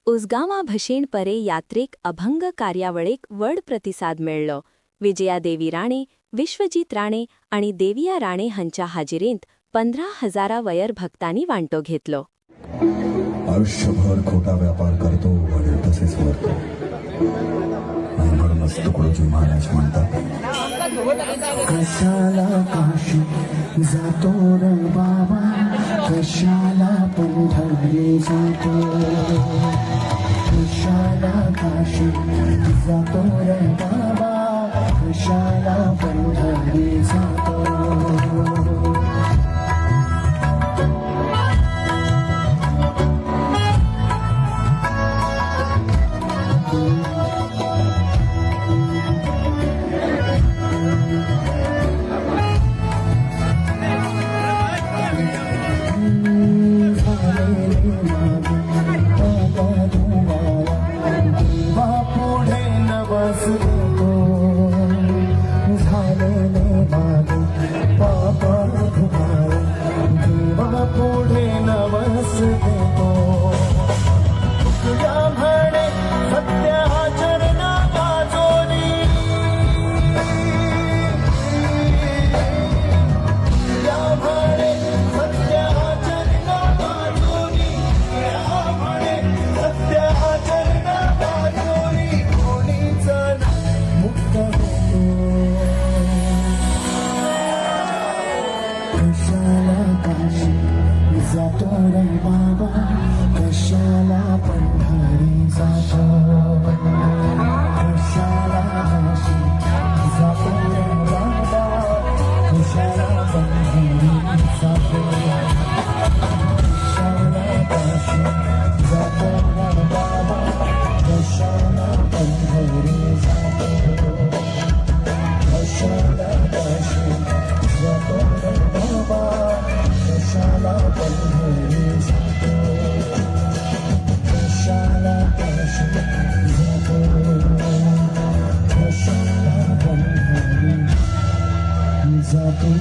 उसगावा भशेण परे यात्रेक अभंग कार्यावळीक व्हड प्रतिसाद मेळ्ळो. विजया देवी राणे, विश्वजीत राणे आणि देविया राणे हांच्या हाजिरींत 15,000 वयर भक्तांनी वांटो घेतलो. आयुष्यभर खोटा व्यापार करतो आणि तसेच मरतो. म्हणूनच तुकडोजी महाराज म्हणतात, कशाला काशी जातो रे बाबा, कशाला पंढरी जातो, कशाला काशी जातो रे बाबा, कशाला पंढरी जातो. कशाला काशी जातो रे बाबा, कशाला पंढरी जातो, कशाला काशी जातो रे बाबा, कशाला पंढरी जातो, कशाला काशी जातो रे बाबा, कशाला पंढरी जातो, कशाला काशी जातो रे बाबा, कशाला पंढरी जातो, कशाला काशी जातो, कशाला पंढरी जातो.